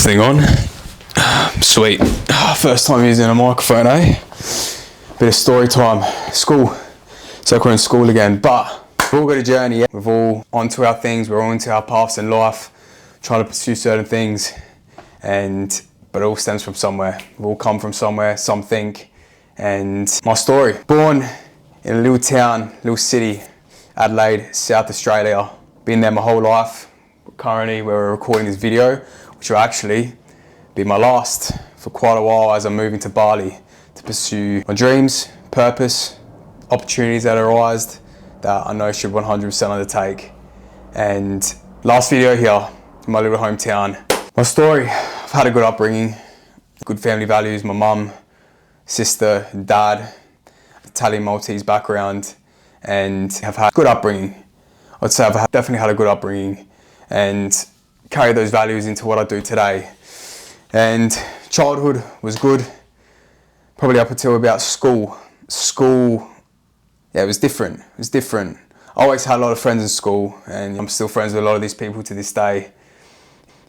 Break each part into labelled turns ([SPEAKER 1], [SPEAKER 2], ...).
[SPEAKER 1] thing on. Sweet. First time using a microphone, eh? Bit of story time. School. It's like we're in school again, but we've all got a journey. Yeah? We've all onto our things. We're all into our paths in life, trying to pursue certain things, but it all stems from somewhere. We've all come from somewhere, something. And my story: born in a little town, little city, Adelaide, South Australia. Been there my whole life. Currently, we're recording this video, which will actually be my last for quite a while as I'm moving to Bali to pursue my dreams, purpose, opportunities that arise that I know should 100% undertake. And last video here in my little hometown. My story: I've had a good upbringing, good family values. My mum, sister, dad, Italian Maltese background, and have had good upbringing. I'd say I've definitely had a good upbringing and carry those values into what I do today. And childhood was good, probably up until about school. Yeah, it was different. I always had a lot of friends in school, and I'm still friends with a lot of these people to this day.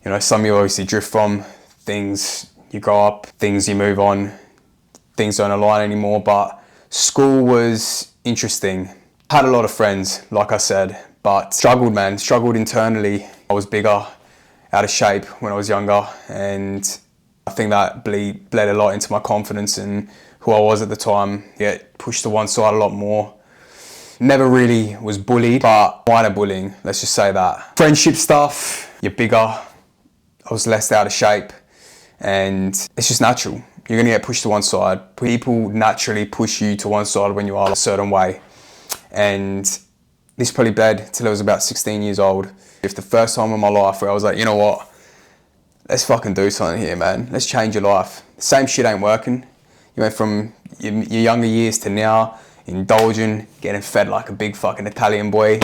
[SPEAKER 1] You know, some you obviously drift from, things you grow up, things you move on, things don't align anymore, but school was interesting. Had a lot of friends, like I said, but struggled internally. I was bigger, out of shape when I was younger, and I think that bled a lot into my confidence and who I was at the time. Get pushed to one side a lot more. Never really was bullied, but minor bullying, let's just say that. Friendship stuff, you're bigger. I was less out of shape, and it's just natural. You're gonna get pushed to one side. People naturally push you to one side when you are a certain way. And this probably bled till I was about 16 years old. If the first time in my life where I was like, you know what, let's fucking do something here, man. Let's change your life. The same shit ain't working. You went from your younger years to now, indulging, getting fed like a big fucking Italian boy.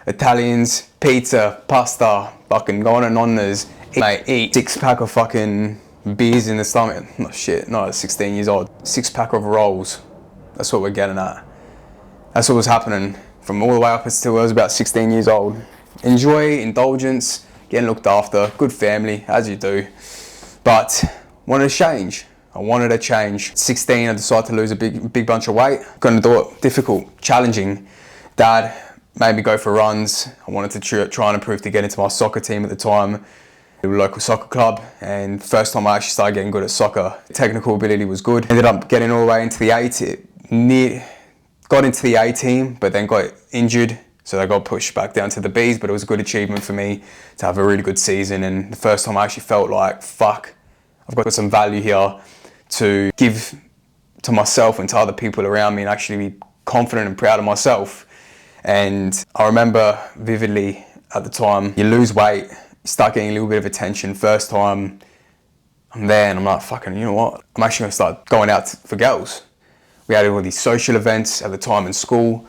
[SPEAKER 1] Italians, pizza, pasta, fucking going on honors. Eat 6-pack of fucking beers in the stomach. No shit, not at 16 years old. 6-pack of rolls. That's what we're getting at. That's what was happening from all the way up until I was about 16 years old. Enjoy, indulgence, getting looked after, good family, as you do. But wanted to change. I wanted to change. At 16, I decided to lose a big bunch of weight. Gonna do it difficult, challenging. Dad made me go for runs. I wanted to try and improve to get into my soccer team at the time. The local soccer club, and first time I actually started getting good at soccer. Technical ability was good. Ended up getting all the way into the got into the A team, but then got injured, so I got pushed back down to the Bs, but it was a good achievement for me to have a really good season, and the first time I actually felt like, fuck, I've got some value here to give to myself and to other people around me and actually be confident and proud of myself. And I remember vividly at the time, you lose weight, you start getting a little bit of attention. First time I'm there and I'm like, fucking, you know what? I'm actually gonna start going out for girls. We had all these social events at the time in school,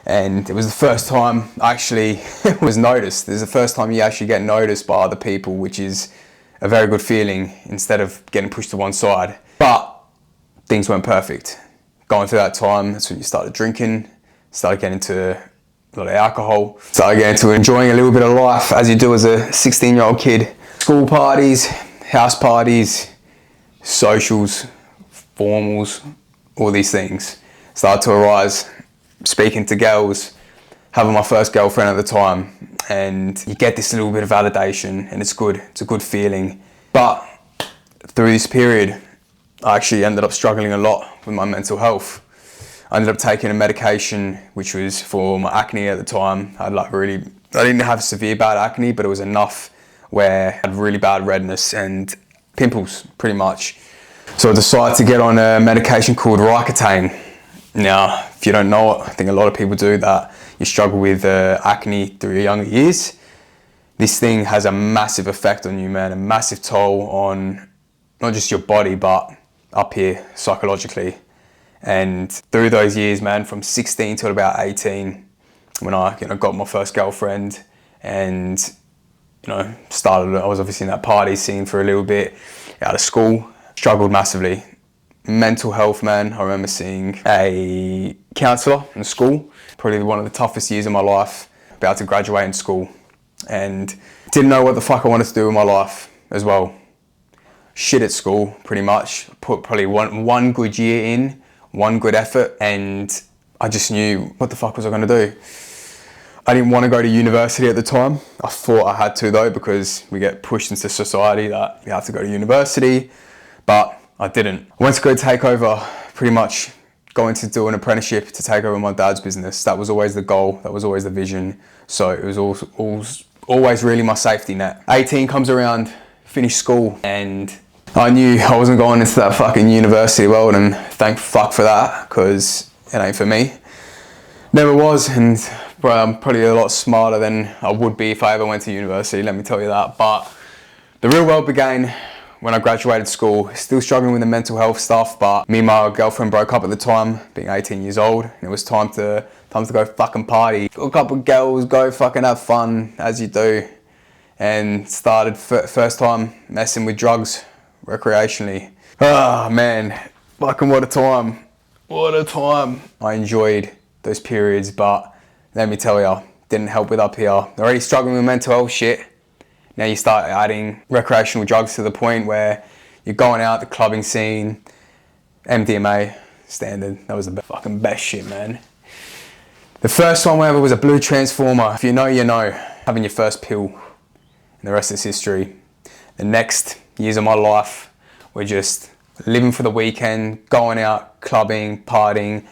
[SPEAKER 1] and it was the first time I actually was noticed. This is the first time you actually get noticed by other people, which is a very good feeling instead of getting pushed to one side. But things weren't perfect. Going through that time, that's when you started drinking, started getting into a lot of alcohol, started getting into enjoying a little bit of life as you do as a 16-year-old kid. School parties, house parties, socials, formals, all these things started to arise. Speaking to girls, having my first girlfriend at the time, and you get this little bit of validation, and it's good. It's a good feeling. But through this period, I actually ended up struggling a lot with my mental health. I ended up taking a medication which was for my acne at the time. I didn't have severe bad acne, but it was enough where I had really bad redness and pimples, pretty much. So I decided to get on a medication called Roaccutane. Now, if you don't know it, I think a lot of people do that. You struggle with acne through your younger years. This thing has a massive effect on you, man, a massive toll on not just your body, but up here psychologically. And through those years, man, from 16 to about 18, when I got my first girlfriend and I was obviously in that party scene for a little bit, out of school, struggled massively. Mental health, man. I remember seeing a counsellor in school, probably one of the toughest years of my life, about to graduate in school, and didn't know what the fuck I wanted to do with my life as well. shit at school pretty much. Put probably one good year in, one good effort, and I just knew, what the fuck was I going to do? I didn't want to go to university at the time. I thought I had to though, because we get pushed into society that you have to go to university, but I didn't. I went to go take over, pretty much going to do an apprenticeship to take over my dad's business. That was always the goal, that was always the vision. So it was always really my safety net. 18 comes around, finish school, and I knew I wasn't going into that fucking university world, and thank fuck for that, because it ain't for me. Never was, and bro, I'm probably a lot smarter than I would be if I ever went to university, let me tell you that. But the real world began when I graduated school. Still struggling with the mental health stuff, but me and my girlfriend broke up at the time, being 18 years old, and it was time to go fucking party. Hook up with girls, go fucking have fun, as you do, and started first time messing with drugs recreationally. Ah, man, fucking what a time. What a time. I enjoyed those periods, but let me tell ya, didn't help with up here. Already struggling with mental health shit. Now you start adding recreational drugs to the point where you're going out, the clubbing scene, MDMA, standard. That was the fucking best shit, man. The first one ever was a blue transformer. If you know, you know. Having your first pill, and the rest is history. The next years of my life were just living for the weekend, going out, clubbing, partying,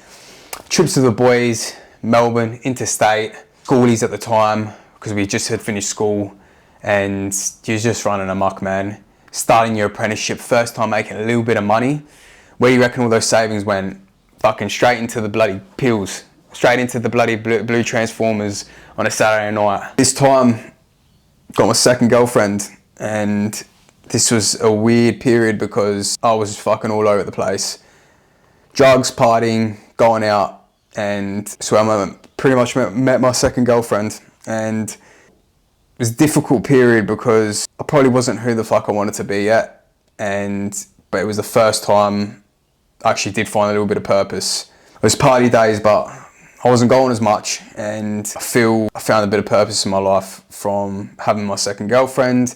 [SPEAKER 1] trips with the boys, Melbourne, interstate, schoolies at the time, because we just had finished school, and you're just running amok, man. Starting your apprenticeship, first time making a little bit of money. Where you reckon all those savings went? Fucking straight into the bloody pills. Straight into the bloody blue transformers on a Saturday night. This time, got my second girlfriend, and this was a weird period because I was fucking all over the place. Drugs, partying, going out, and so I pretty much met my second girlfriend, and it was a difficult period because I probably wasn't who the fuck I wanted to be yet, but it was the first time I actually did find a little bit of purpose. It was party days, but I wasn't going as much, and I feel I found a bit of purpose in my life from having my second girlfriend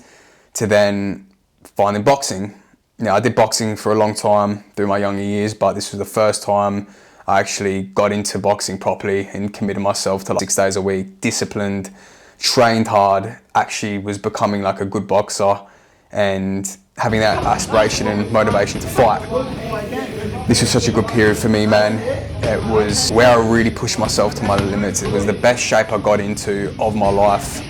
[SPEAKER 1] to then finding boxing. Now, I did boxing for a long time through my younger years, but this was the first time I actually got into boxing properly and committed myself to like 6 days a week, disciplined, trained hard, actually was becoming like a good boxer and having that aspiration and motivation to fight. This was such a good period for me, man. It was where I really pushed myself to my limits. It was the best shape I got into of my life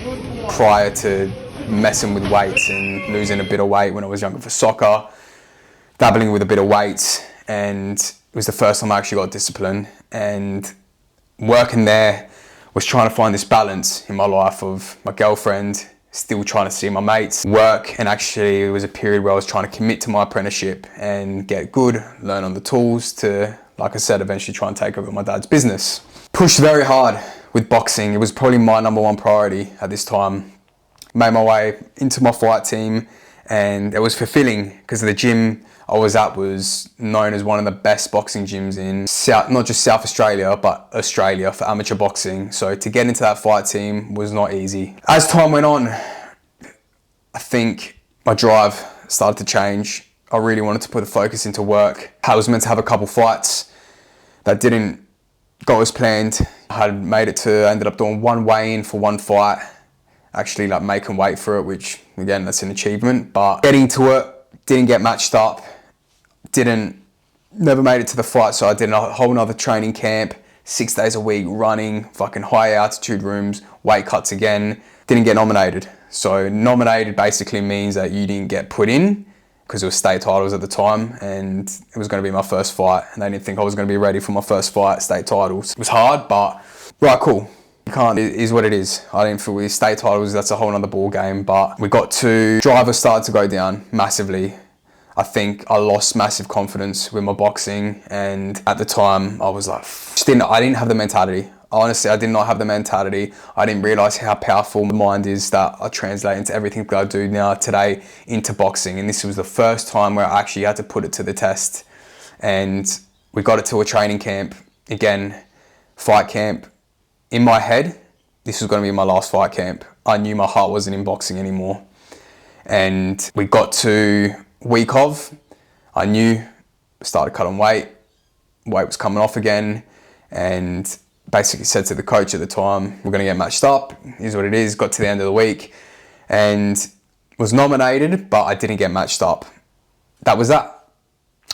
[SPEAKER 1] prior to messing with weights and losing a bit of weight when I was younger for soccer, dabbling with a bit of weights, and it was the first time I actually got discipline. And working there was trying to find this balance in my life of my girlfriend, still trying to see my mates, work, and actually it was a period where I was trying to commit to my apprenticeship and get good, learn on the tools to, like I said, eventually try and take over my dad's business. Pushed very hard with boxing. It was probably my number one priority at this time. Made my way into my fight team, and it was fulfilling because the gym I was at was known as one of the best boxing gyms in not just South Australia, but Australia for amateur boxing. So to get into that fight team was not easy. As time went on, I think my drive started to change. I really wanted to put the focus into work. I was meant to have a couple fights that didn't go as planned. I had made it to, ended up doing one weigh-in for one fight, actually like making weight for it, which again, that's an achievement, but getting to it, didn't get matched up, never made it to the fight. So I did a whole nother training camp, 6 days a week, running, fucking high altitude rooms, weight cuts again, didn't get nominated. So nominated basically means that you didn't get put in because it was state titles at the time, and it was going to be my first fight, and they didn't think I was going to be ready for my first fight, state titles. It was hard, but right, cool. You can't, it is what it is. I didn't feel with state titles, that's a whole nother ball game, but we got to, driver started to go down massively. I think I lost massive confidence with my boxing, and at the time I was like, I didn't have the mentality. Honestly, I did not have the mentality. I didn't realise how powerful my mind is that I translate into everything that I do now today into boxing. And this was the first time where I actually had to put it to the test. And we got it to a training camp, again, fight camp. In my head, this was going to be my last fight camp. I knew my heart wasn't in boxing anymore. And we got to week of, I knew, started cutting weight was coming off again, and basically said to the coach at the time, we're going to get matched up, here's what it is. Got to the end of the week and was nominated, but I didn't get matched up. That was that.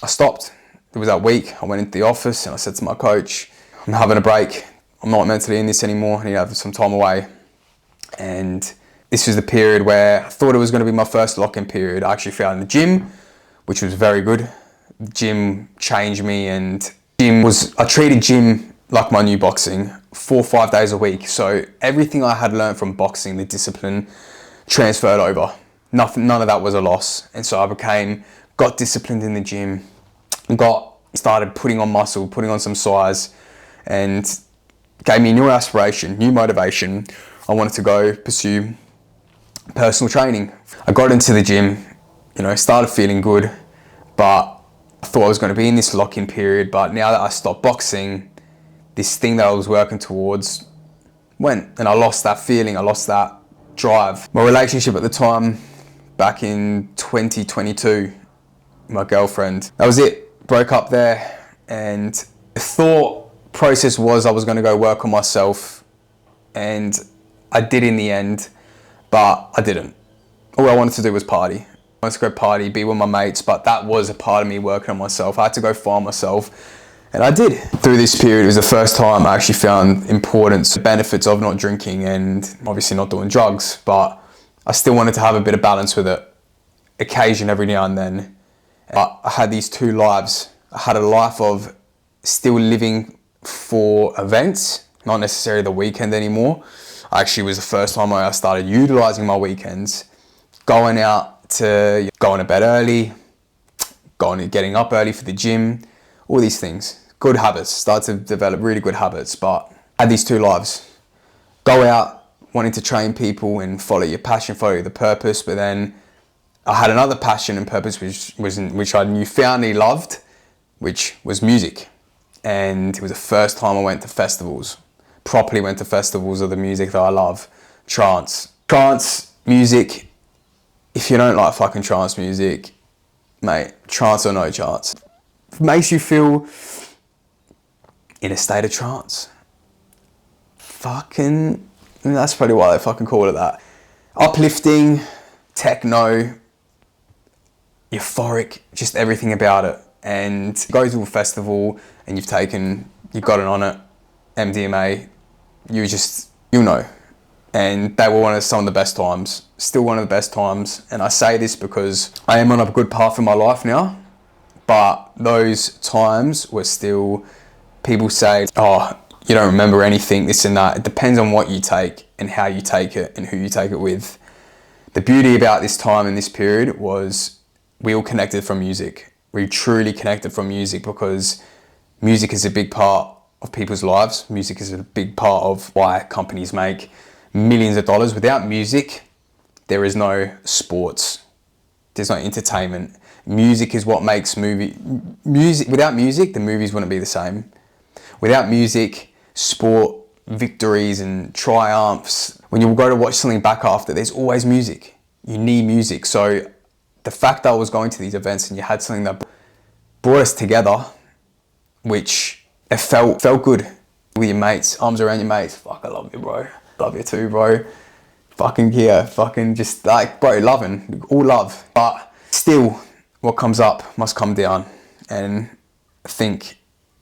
[SPEAKER 1] I stopped. It was that week. I went into the office and I said to my coach, I'm having a break. I'm not mentally in this anymore. I need to have some time away. And this was the period where I thought it was going to be my first lock-in period. I actually found the gym, which was very good. The gym changed me, and I treated gym like my new boxing, 4 or 5 days a week. So everything I had learned from boxing, the discipline, transferred over. None of that was a loss. And so I got disciplined in the gym, started putting on muscle, putting on some size, and gave me a new aspiration, new motivation. I wanted to go pursue personal training. I got into the gym, started feeling good, but I thought I was going to be in this lock-in period. But now that I stopped boxing, this thing that I was working towards went, and I lost that feeling, I lost that drive. My relationship at the time, back in 2022, my girlfriend, that was it, broke up there. And the thought process was I was going to go work on myself, and I did in the end, but I didn't. All I wanted to do was party. I wanted to go party, be with my mates, but that was a part of me working on myself. I had to go find myself, and I did. Through this period, it was the first time I actually found importance, benefits of not drinking and obviously not doing drugs, but I still wanted to have a bit of balance with it, occasion every now and then. But I had these two lives. I had a life of still living for events, not necessarily the weekend anymore. Actually, it was the first time I started utilizing my weekends, going to bed early, getting up early for the gym, all these things. Good habits, started to develop really good habits, but I had these two lives. Go out, wanting to train people and follow your passion, follow the purpose, but then I had another passion and purpose which I newfoundly loved, which was music. And it was the first time I went to festivals, properly went to festivals of the music that I love. Trance music. If you don't like fucking trance music, mate, trance or no trance, makes you feel in a state of trance. That's probably why they fucking call it that. Uplifting, techno, euphoric, just everything about it. And go to a festival and you've got it on it, MDMA, you'll know. And they were some of the best times, still one of the best times. And I say this because I am on a good path in my life now, but those times were still, people say, oh, you don't remember anything, this and that. It depends on what you take and how you take it and who you take it with. The beauty about this time and this period was we all connected from music. We truly connected from music, because music is a big part of people's lives. Music is a big part of why companies make millions of dollars. Without music, there is no sports. There's no entertainment. Music is what makes music. Without music, the movies wouldn't be the same. Without music, sport, victories and triumphs, when you go to watch something back after, there's always music. You need music. So the fact that I was going to these events and you had something that brought us together, which it felt good with your mates, arms around your mates. Fuck, I love you, bro. Love you too, bro. Fucking just like, bro, loving, all love. But still, what comes up must come down. And I think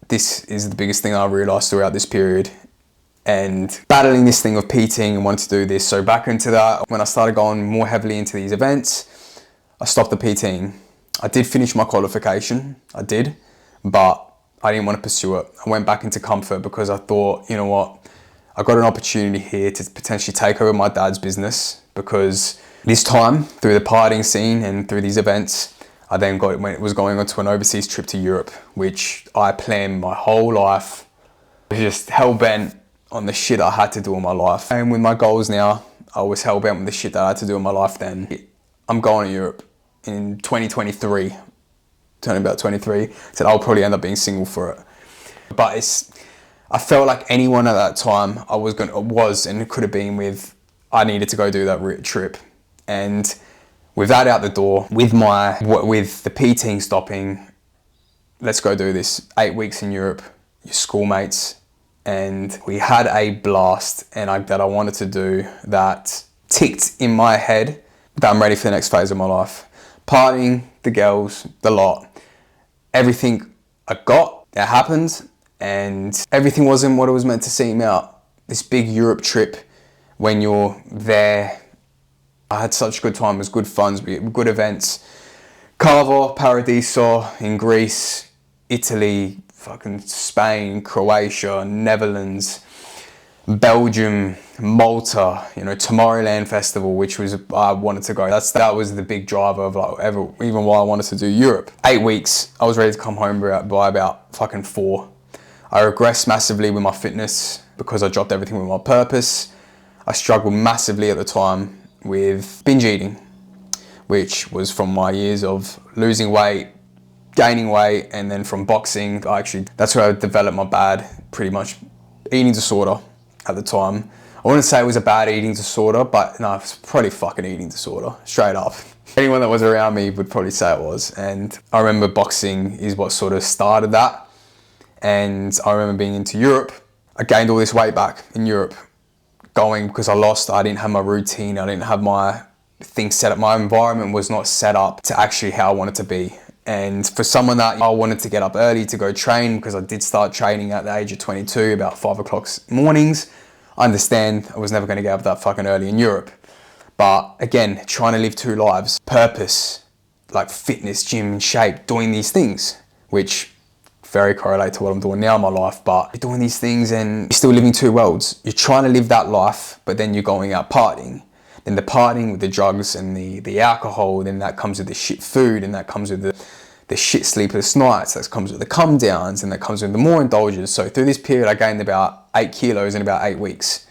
[SPEAKER 1] this is the biggest thing I realised throughout this period. And battling this thing of PTing and wanting to do this. So back into that, when I started going more heavily into these events, I stopped the PTing. I did finish my qualification, I did, but I didn't want to pursue it. I went back into comfort because I thought, you know what, I got an opportunity here to potentially take over my dad's business, because this time, through the partying scene and through these events, I then was going on to an overseas trip to Europe, which I planned my whole life. I was just hell-bent on the shit I had to do in my life. And with my goals now, I was hell-bent on the shit that I had to do in my life then. I'm going to Europe in 2023, turning about 23, said I'll probably end up being single for it. But I felt like anyone at that time and could have been with, I needed to go do that trip. And with that out the door, with the PTing stopping, let's go do this. 8 weeks in Europe, your schoolmates, and we had a blast that I wanted to do, that ticked in my head that I'm ready for the next phase of my life. Partying, the girls, the lot, everything I got, it happened, and everything wasn't what it was meant to seem out. This big Europe trip, when you're there, I had such a good time. It was good fun, good events. Carver, Paradiso in Greece, Italy, fucking Spain, Croatia, Netherlands, Belgium, Malta, Tomorrowland Festival, which was, I wanted to go. That was the big driver of even why I wanted to do Europe. 8 weeks, I was ready to come home by about fucking 4. I regressed massively with my fitness because I dropped everything with my purpose. I struggled massively at the time with binge eating, which was from my years of losing weight, gaining weight, and then from boxing. That's where I developed my bad, pretty much, eating disorder at the time. I wouldn't say it was a bad eating disorder, but no, it's probably fucking eating disorder, straight up. Anyone that was around me would probably say it was. And I remember boxing is what sort of started that. And I remember being into Europe. I gained all this weight back in Europe, going because I didn't have my routine, I didn't have my things set up. My environment was not set up to actually how I wanted to be. And for someone that I wanted to get up early to go train, because I did start training at the age of 22, about 5 o'clock mornings, I understand I was never going to get up that fucking early in Europe. But again, trying to live 2 lives, purpose, like fitness, gym, shape, doing these things, which very correlate to what I'm doing now in my life, but you're doing these things and you're still living 2 worlds. You're trying to live that life, but then you're going out partying. Then the partying with the drugs and the alcohol, then that comes with the shit food, and that comes with the shit sleepless nights, that comes with the come downs, and that comes with the more indulgence. So through this period, I gained about 8 kilos in about 8 weeks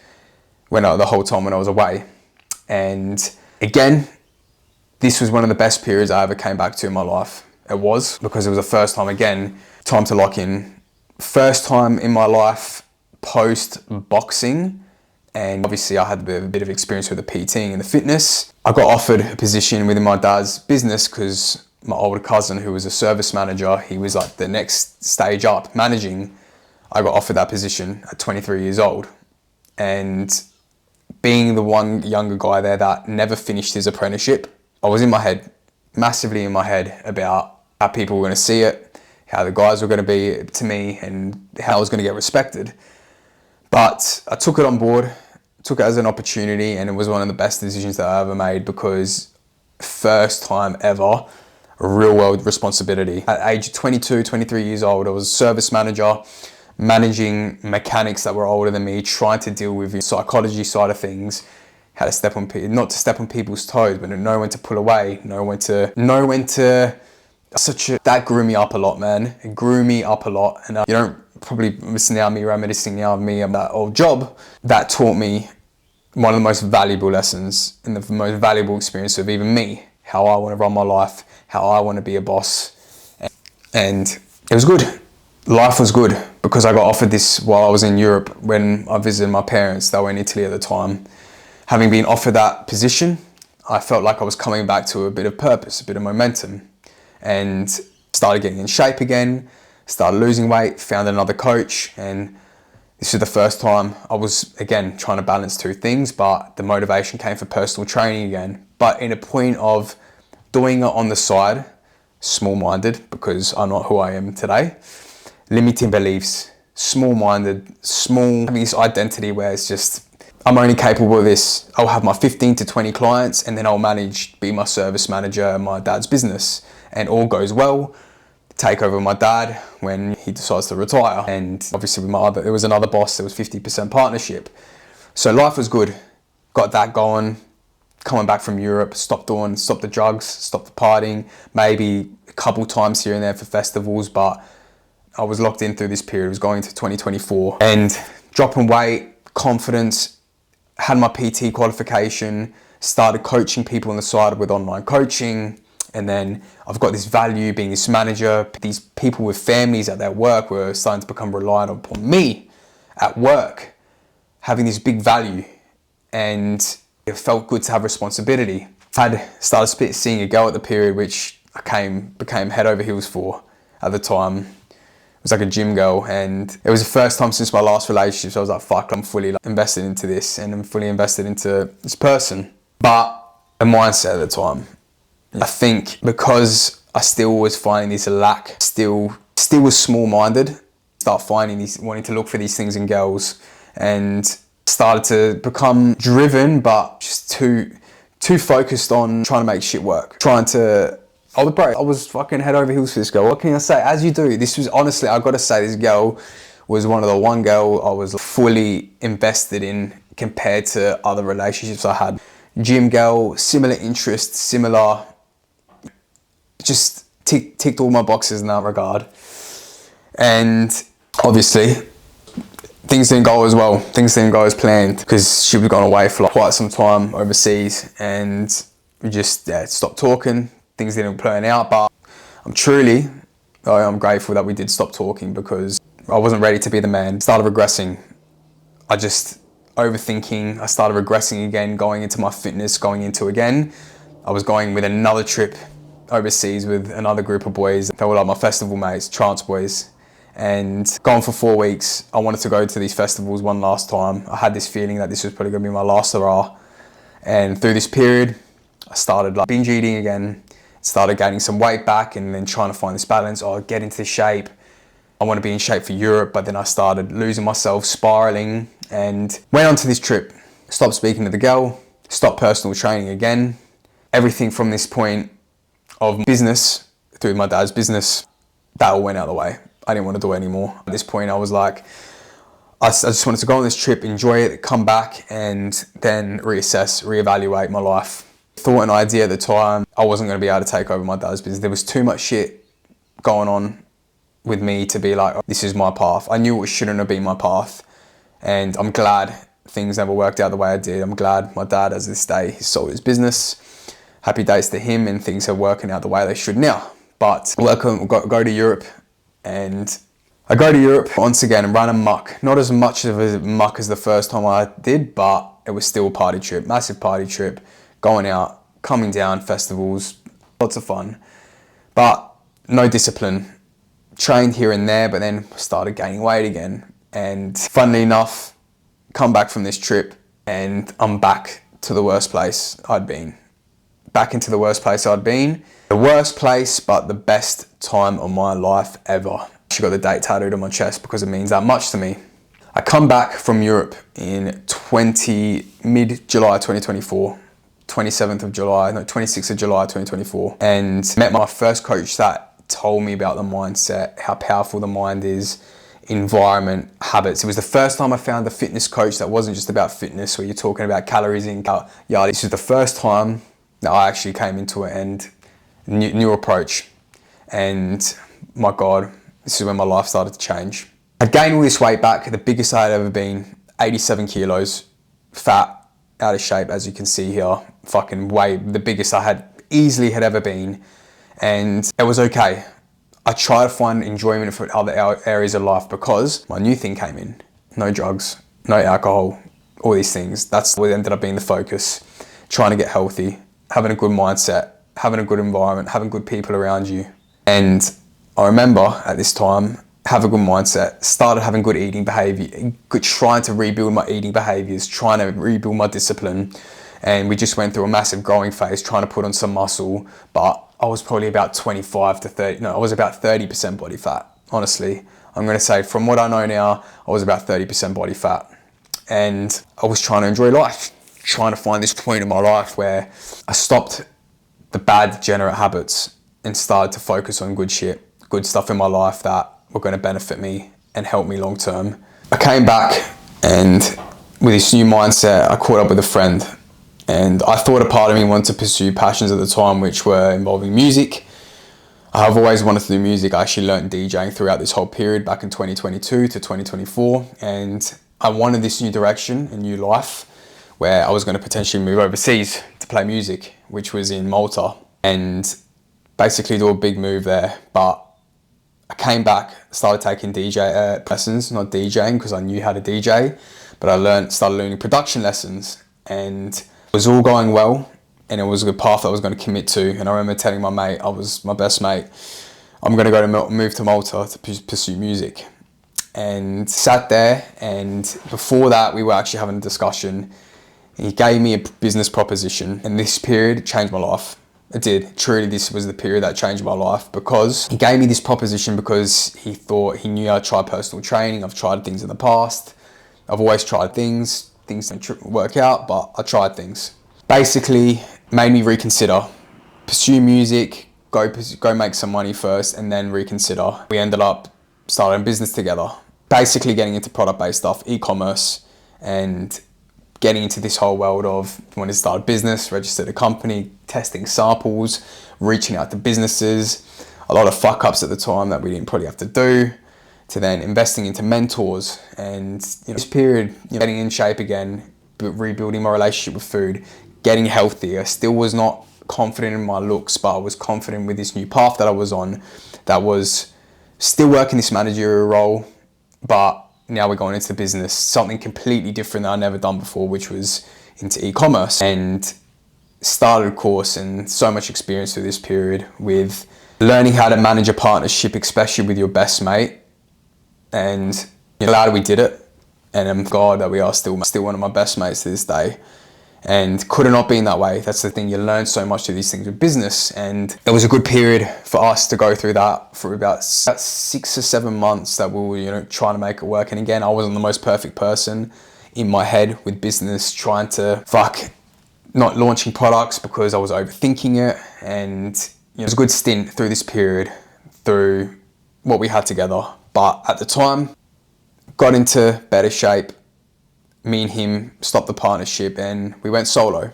[SPEAKER 1] the whole time when I was away. And again, this was one of the best periods I ever came back to in my life. It was, because it was the first time, again, time to lock in. First time in my life post boxing, and obviously I had a bit of experience with the PTing and the fitness. I got offered a position within my dad's business because my older cousin, who was a service manager, he was like the next stage up, managing. I got offered that position at 23 years old. And being the one younger guy there that never finished his apprenticeship, I was in my head, massively in my head, about how people were going to see it, how the guys were going to be to me, and how I was going to get respected. But I took it on board, took it as an opportunity, and it was one of the best decisions that I ever made, because first time ever, a real world responsibility. At age 22, 23 years old, I was a service manager, managing mechanics that were older than me, trying to deal with the psychology side of things, how to not to step on people's toes, but know when to pull away, know when to, that grew me up a lot, man. It grew me up a lot. And you don't probably reminiscing now of me of that old job. That taught me one of the most valuable lessons and the most valuable experience of even me, how I want to run my life, how I want to be a boss. And it was good. Life was good, because I got offered this while I was in Europe when I visited my parents. They were in Italy at the time. Having been offered that position, I felt like I was coming back to a bit of purpose, a bit of momentum, and started getting in shape again, started losing weight, found another coach, and this was the first time I was, again, trying to balance 2 things, but the motivation came for personal training again, but in a point of doing it on the side, small-minded, because I'm not who I am today, limiting beliefs, small-minded, having this identity where it's just, I'm only capable of this. I'll have my 15 to 20 clients, and then I'll be my service manager in my dad's business, and all goes well. Take over my dad when he decides to retire. And obviously there was another boss, there was 50% partnership. So life was good. Got that going. Coming back from Europe, stopped the drugs, stopped the partying, maybe a couple times here and there for festivals, but I was locked in through this period. It was going to 2024. And dropping weight, confidence, had my PT qualification, started coaching people on the side with online coaching. And then I've got this value being this manager. These people with families at their work were starting to become reliant upon me at work, having this big value. And it felt good to have responsibility. Had started seeing a girl at the period, which became head over heels for at the time. It was like a gym girl, and it was the first time since my last relationship, so I was like, fuck, I'm fully invested into this, and I'm fully invested into this person. But the mindset at the time, I think because I still was finding this lack, still was small-minded, start finding these, wanting to look for these things in girls, and started to become driven, but just too focused on trying to make shit work. I was fucking head over heels for this girl. What can I say? As you do, this was honestly, I gotta say, this girl was one girl I was fully invested in compared to other relationships I had. Gym girl, similar interests, just ticked all my boxes in that regard. And obviously, things didn't go as well. Things didn't go as planned because she was gone away for like quite some time overseas, and we just stopped talking. Things didn't plan out, but I'm grateful that we did stop talking because I wasn't ready to be the man. Started regressing. I started regressing again, going into my fitness, I was going with another trip overseas with another group of boys. They were like my festival mates, trance boys. And gone for 4 weeks. I wanted to go to these festivals one last time. I had this feeling that this was probably gonna be my last hurrah. And through this period, I started like binge eating again, started gaining some weight back, and then trying to find this balance. Get into shape. I want to be in shape for Europe, but then I started losing myself, spiraling, and went on to this trip. Stopped speaking to the girl, stopped personal training again. Everything from this point of business, through my dad's business, that all went out of the way. I didn't want to do it anymore. At this point, I was like, I just wanted to go on this trip, enjoy it, come back, and then reevaluate my life. Thought an idea at the time, I wasn't going to be able to take over my dad's business. There was too much shit going on with me to be like, oh, this is my path. I knew it shouldn't have been my path, and I'm glad things never worked out the way I did. I'm glad my dad, as this day, he sold his business. Happy days to him, and things are working out the way they should now. But go to Europe, and I go to Europe once again and ran amok. Not as much of a muck as the first time I did, but it was still a party trip, massive party trip. Going out, coming down, festivals, lots of fun, but no discipline. Trained here and there, but then started gaining weight again. And funnily enough, come back from this trip and I'm back to the worst place I'd been. Back into the worst place I'd been. The worst place, but the best time of my life ever. She got the date tattooed on my chest because it means that much to me. I come back from Europe in mid-July 2024. 26th of July 2024, and met my first coach that told me about the mindset, how powerful the mind is, environment, habits. It was the first time I found a fitness coach that wasn't just about fitness, where you're talking about calories in, yeah. This was the first time that I actually came into it and new approach. And my God, this is when my life started to change. I'd gained all this weight back, the biggest I had ever been, 87 kilos, fat, out of shape, as you can see here, fucking way, the biggest I had ever been, and it was okay. I try to find enjoyment for other areas of life because my new thing came in. No drugs, no alcohol, all these things. That's what ended up being the focus. Trying to get healthy, having a good mindset, having a good environment, having good people around you. And I remember at this time, have a good mindset, started having good eating behavior, trying to rebuild my eating behaviors, trying to rebuild my discipline. And we just went through a massive growing phase, trying to put on some muscle, but I was probably about 25 to 30, no, I was about 30% body fat, honestly. I'm gonna say from what I know now, I was about 30% body fat. And I was trying to enjoy life, trying to find this point in my life where I stopped the bad degenerate habits and started to focus on good shit, good stuff in my life that were going to benefit me and help me long term. I came back, and with this new mindset, I caught up with a friend, and I thought a part of me wanted to pursue passions at the time, which were involving music. I've always wanted to do music. I actually learned DJing throughout this whole period back in 2022 to 2024, and I wanted this new direction, a new life, where I was going to potentially move overseas to play music, which was in Malta, and basically do a big move there. But I came back, started taking DJ lessons, not DJing because I knew how to DJ, but I started learning production lessons, and it was all going well. and it was a good path that I was going to commit to. And I remember telling my best mate, I'm going to move to Malta to pursue music. And sat there, and before that we were actually having a discussion. He gave me a business proposition, and this period changed my life. It did. Truly, this was the period that changed my life, because he gave me this proposition because he knew I'd tried personal training. I've tried things in the past. I've always tried things. Things don't work out, but I tried things. Basically, made me reconsider, pursue music, go make some money first, and then reconsider. We ended up starting a business together. Basically getting into product-based stuff, e-commerce, and getting into this whole world of wanting to start a business, registered a company, testing samples, reaching out to businesses, a lot of fuck-ups at the time that we didn't probably have to do, to then investing into mentors, and this period, getting in shape again, rebuilding my relationship with food, getting healthy. I still was not confident in my looks, but I was confident with this new path that I was on, that was still working this managerial role, but now we're going into business, something completely different that I've never done before, which was into e-commerce. And started a course, and so much experience through this period with learning how to manage a partnership, especially with your best mate. And glad we did it, and I'm glad that we are still one of my best mates to this day. And could have not been that way. That's the thing, you learn so much through these things with business. And it was a good period for us to go through that for about 6 or 7 months that we were trying to make it work. And again, I wasn't the most perfect person in my head with business, trying to not launching products because I was overthinking it. And it was a good stint through this period, through what we had together. But at the time, got into better shape. Me and him stopped the partnership and we went solo.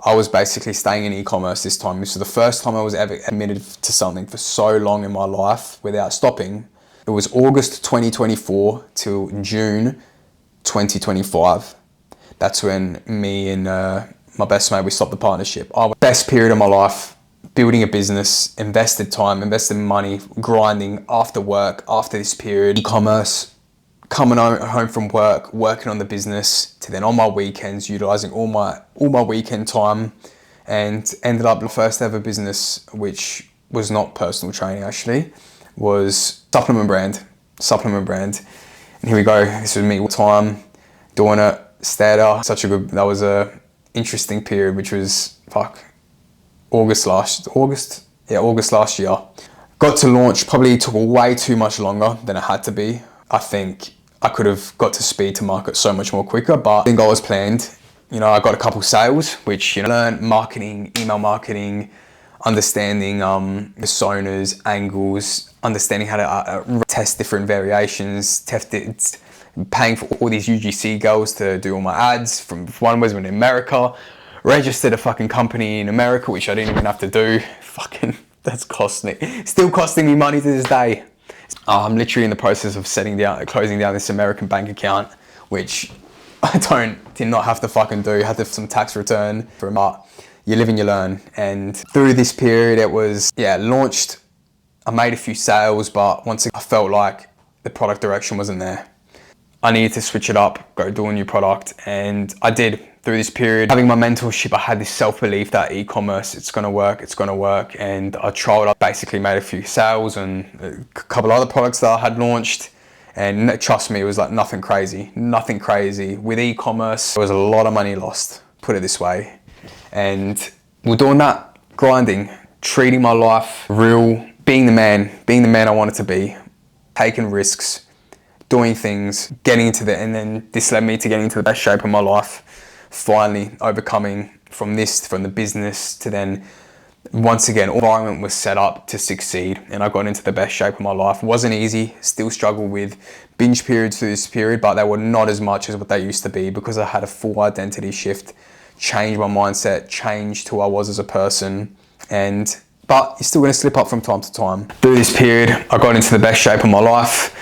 [SPEAKER 1] I was basically staying in e-commerce this time. This was the first time I was ever committed to something for so long in my life without stopping. It was August 2024 till June 2025. That's when me and my best mate, we stopped the partnership. Best period of my life, building a business, invested time, invested money, grinding after work, after this period, e-commerce, coming home from work, working on the business, to then on my weekends, utilizing all my weekend time, and ended up the first ever business, which was not personal training actually, was supplement brand. And here we go, this was me all the time, doing it, steady. That was a interesting period, which was August last year. Got to launch, probably took way too much longer than it had to be. I think I could have got to speed to market so much more quicker, but I think I was planned. I got a couple sales, which learned marketing, email marketing, understanding personas, angles, understanding how to test different variations, paying for all these UGC girls to do all my ads. From one was in America, registered a fucking company in America, which I didn't even have to do. That's still costing me money to this day. I'm literally in the process of closing down this American bank account, which I did not have to fucking do. Had to some tax return for a month. You live and you learn. And through this period, it was, launched. I made a few sales, but once again, I felt like the product direction wasn't there. I needed to switch it up, go do a new product. And I did. Through this period, having my mentorship, I had this self-belief that e-commerce, it's gonna work. And I tried, I basically made a few sales and a couple other products that I had launched. And trust me, it was like nothing crazy. With e-commerce, there was a lot of money lost, put it this way. And we're doing that, grinding, treating my life real, being the man I wanted to be, taking risks, doing things, and then this led me to getting into the best shape of my life. Finally overcoming from the business to then, once again, environment was set up to succeed, and I got into the best shape of my life. It wasn't easy, still struggled with binge periods through this period, but they were not as much as what they used to be, because I had a full identity shift, changed my mindset, changed who I was as a person. But you're still gonna slip up from time to time. Through this period, I got into the best shape of my life,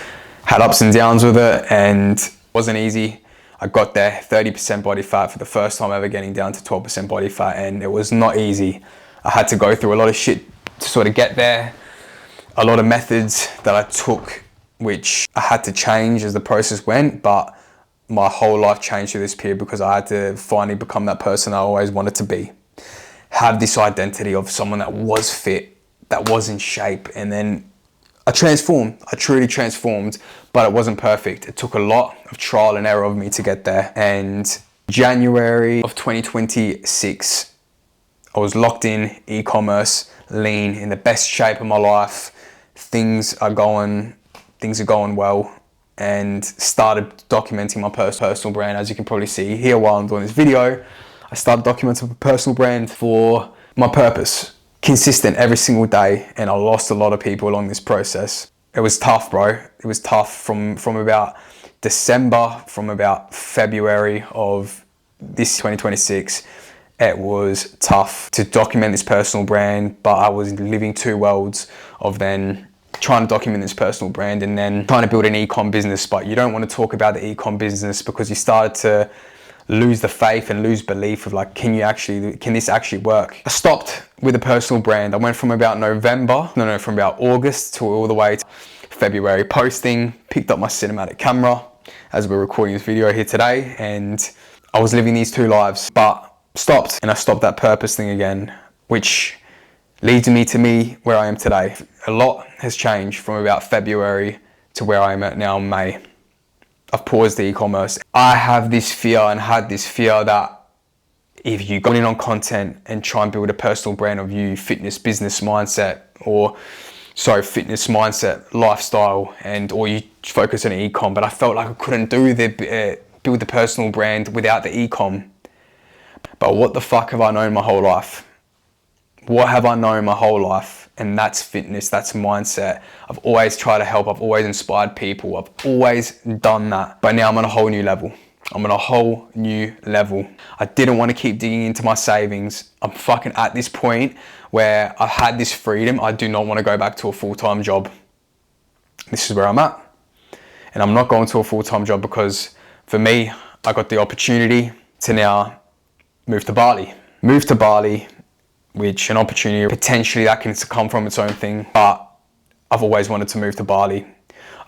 [SPEAKER 1] had ups and downs with it, and it wasn't easy. I got there, 30% body fat for the first time ever, getting down to 12% body fat, and it was not easy. I had to go through a lot of shit to sort of get there. A lot of methods that I took, which I had to change as the process went, but my whole life changed through this period because I had to finally become that person I always wanted to be. have this identity of someone that was fit, that was in shape, and then I transformed. I truly transformed, but it wasn't perfect. It took a lot of trial and error of me to get there. And January of 2026, I was locked in e-commerce, lean, in the best shape of my life. Things are going well, and started documenting my personal brand. As you can probably see here while I'm doing this video, I started documenting my personal brand for my purpose. Consistent every single day, and I lost a lot of people along this process. It was tough, bro. It was tough from about December, from about February of this 2026. It was tough to document this personal brand, but I was living two worlds of then trying to document this personal brand and then trying to build an e-com business. But you don't want to talk about the e-com business because you started to lose the faith and lose belief of like, can this actually work? I stopped with the personal brand. I went from about from about August to all the way to February, posting, picked up my cinematic camera as we're recording this video here today, and I was living these two lives, but stopped, and I stopped that purpose thing again, which leads me to where I am today. A lot has changed from about February to where I am at now, May. I've paused the e-commerce. I have this fear and had this fear that if you go in on content and try and build a personal brand of you, fitness mindset, lifestyle, or you focus on e-com, but I felt like I couldn't build the personal brand without the e-com. But what the fuck have I known my whole life? What have I known my whole life? And that's fitness, that's mindset. I've always tried to help, I've always inspired people, I've always done that. But now I'm on a whole new level. I didn't want to keep digging into my savings. I'm fucking at this point where I've had this freedom. I do not want to go back to a full-time job. This is where I'm at. And I'm not going to a full-time job because for me, I got the opportunity to now move to Bali, which an opportunity potentially that can come from its own thing, but I've always wanted to move to Bali.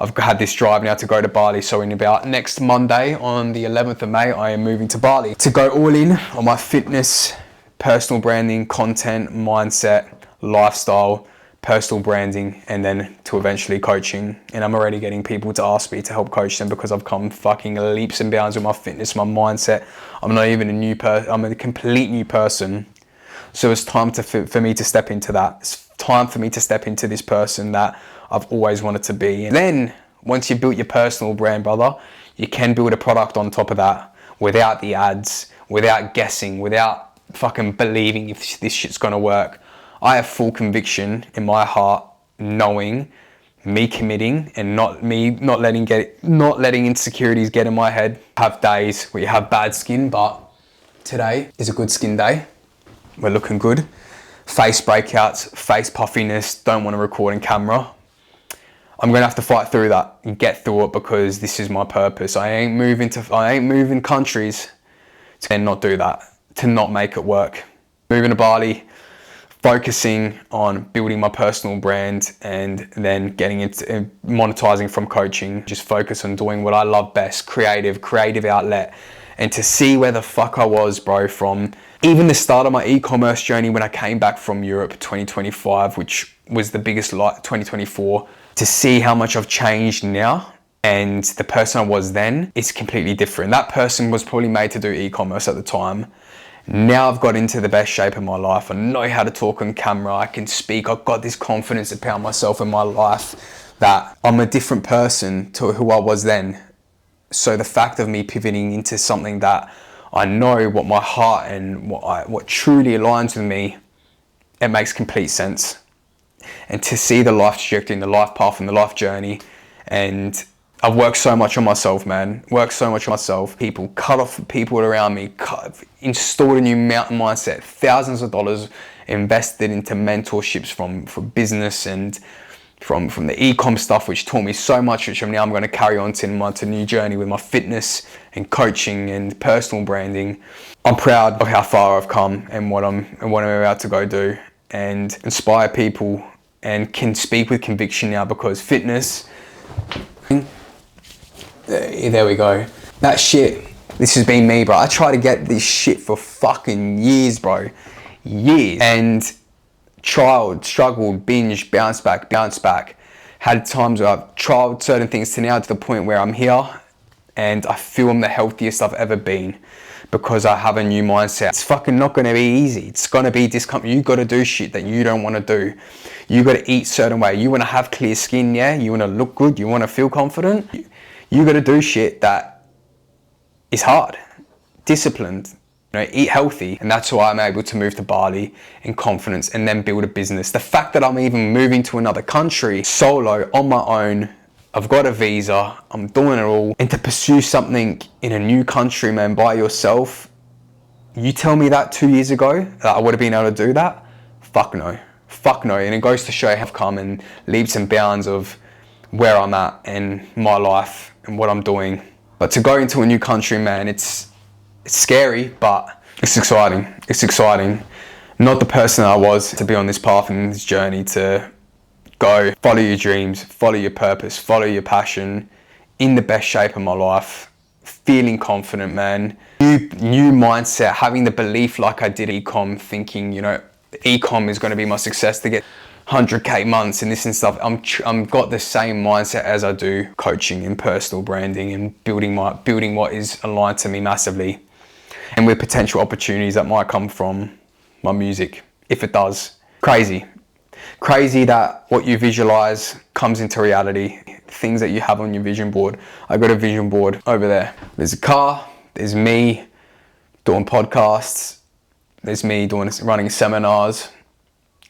[SPEAKER 1] I've had this drive now to go to Bali, so in about next Monday on the 11th of May, I am moving to Bali to go all in on my fitness, personal branding, content, mindset, lifestyle, personal branding, and then to eventually coaching. And I'm already getting people to ask me to help coach them because I've come fucking leaps and bounds with my fitness, my mindset. I'm not even a new person, I'm a complete new person. So it's time for me to step into that. It's time for me to step into this person that I've always wanted to be. And then once you've built your personal brand, brother, you can build a product on top of that without the ads, without guessing, without fucking believing if this shit's gonna work. I have full conviction in my heart, knowing, me committing, and not letting insecurities get in my head. Have days where you have bad skin, but today is a good skin day. We're looking good. Face breakouts, face puffiness, don't want to record in camera. I'm gonna have to fight through that and get through it because this is my purpose. I ain't moving countries to then not do that, to not make it work. Moving to Bali, focusing on building my personal brand and then getting into monetizing from coaching. Just focus on doing what I love best, creative outlet. And to see where the fuck I was, bro, from even the start of my e-commerce journey when I came back from Europe 2025, which was the biggest 2024, to see how much I've changed now and the person I was then is completely different. That person was probably made to do e-commerce at the time. Now I've got into the best shape of my life. I know how to talk on camera. I can speak. I've got this confidence about myself in my life that I'm a different person to who I was then. So the fact of me pivoting into something that I know what my heart and what truly aligns with me, it makes complete sense. And to see the life trajectory and the life path and the life journey, and I've worked so much on myself, man. People cut off people around me, installed a new mountain mindset, thousands of dollars invested into mentorships from business and from the e-com stuff, which taught me so much, which I'm going to carry on to my new journey with my fitness and coaching and personal branding. I'm proud of how far I've come and what I'm about to go do and inspire people and can speak with conviction now because fitness, there we go. That shit, this has been me, bro. I tried to get this shit for fucking years, bro. years and trialed, struggled, binged, bounced back. Had times where I've trialed certain things to now to the point where I'm here and I feel I'm the healthiest I've ever been because I have a new mindset. It's fucking not going to be easy. It's going to be discomfort. You got to do shit that you don't want to do. You got to eat certain way. You want to have clear skin, yeah? You want to look good. You want to feel confident. You got to do shit that is hard, disciplined. You know, eat healthy, and that's why I'm able to move to Bali in confidence and then build a business. The fact that I'm even moving to another country solo on my own, I've got a visa, I'm doing it all, and to pursue something in a new country, man, by yourself, you tell me that 2 years ago that I would have been able to do that? Fuck no, and it goes to show how I've come in leaps and bounds of where I'm at in my life and what I'm doing. But to go into a new country, man, it's scary, but it's exciting. Not the person I was to be on this path and this journey to go follow your dreams, follow your purpose, follow your passion in the best shape of my life, feeling confident, man. New mindset, having the belief like I did ecom, thinking, you know, ecom is going to be my success to get 100k months and this and stuff. I'm got the same mindset as I do coaching and personal branding and building what is aligned to me massively. And with potential opportunities that might come from my music, if it does. Crazy that what you visualize comes into reality. Things that you have on your vision board. I got a vision board over there. There's a car, there's me doing podcasts, there's me running seminars,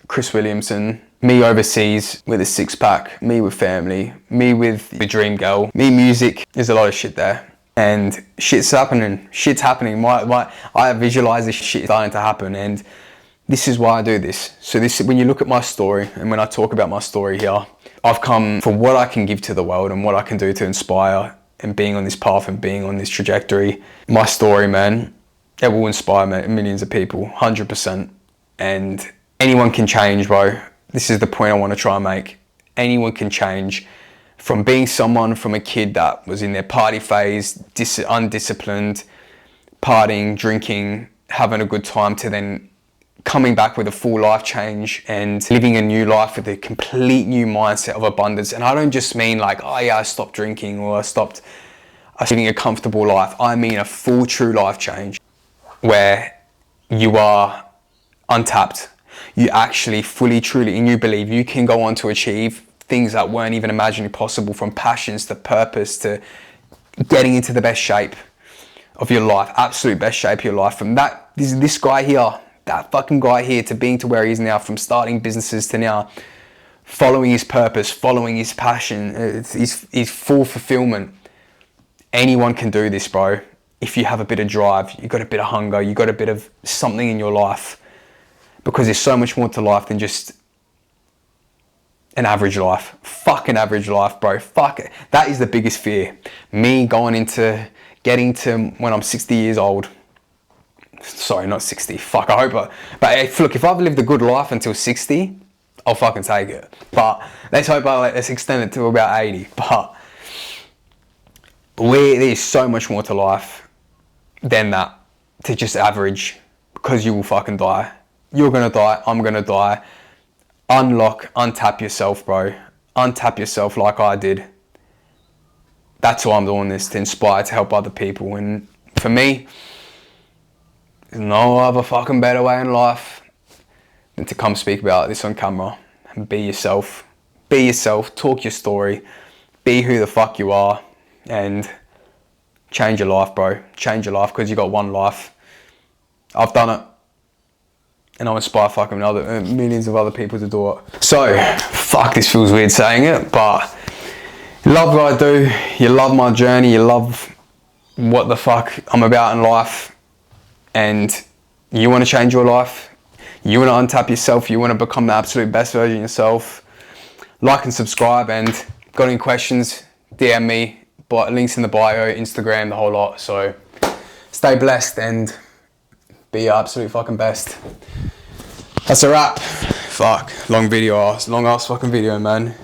[SPEAKER 1] Chris Williamson, me overseas with a six-pack, me with family, me with the dream girl, me music. There's a lot of shit there. And shit's happening. I visualize this shit starting to happen, and this is why I do this. So when you look at my story, and when I talk about my story here, I've come for what I can give to the world and what I can do to inspire, and being on this path and being on this trajectory. My story, man, it will inspire millions of people, 100%. And anyone can change, bro. This is the point I want to try and make. Anyone can change. From being from a kid that was in their party phase, undisciplined, partying, drinking, having a good time, to then coming back with a full life change and living a new life with a complete new mindset of abundance. And I don't just mean like, oh yeah, I stopped drinking or I stopped living a comfortable life. I mean a full true life change where you are untapped. You actually fully, truly, and you believe you can go on to achieve things that weren't even imagined possible, from passions to purpose to getting into the best shape of your life, absolute best shape of your life. From this guy here, that fucking guy here, to being to where he is now, from starting businesses to now following his purpose, following his passion, his full fulfillment. Anyone can do this, bro. If you have a bit of drive, you got a bit of hunger, you got a bit of something in your life, because there's so much more to life than just an average life. Fuck an average life, bro. Fuck it. That is the biggest fear. Me getting to when I'm 60 years old. Sorry, not 60. Fuck, I hope. But look, if I've lived a good life until 60, I'll fucking take it. But let's hope let's extend it to about 80. But there's so much more to life than that, to just average, because you will fucking die. You're gonna die. I'm gonna die. Untap yourself, bro. Untap yourself like I did. That's why I'm doing this, to inspire, to help other people. And for me, there's no other fucking better way in life than to come speak about this on camera and be yourself. Be yourself, talk your story, be who the fuck you are, and change your life, bro. Change your life, because you got one life. I've done it. And I'll inspire fucking millions of other people to do it. So, fuck, this feels weird saying it, but you love what I do, you love my journey, you love what the fuck I'm about in life, and you want to change your life, you want to untap yourself, you want to become the absolute best version of yourself, like and subscribe, and got any questions, DM me, links in the bio, Instagram, the whole lot. So, stay blessed and be your absolute fucking best. That's a wrap. Fuck, long ass fucking video, man.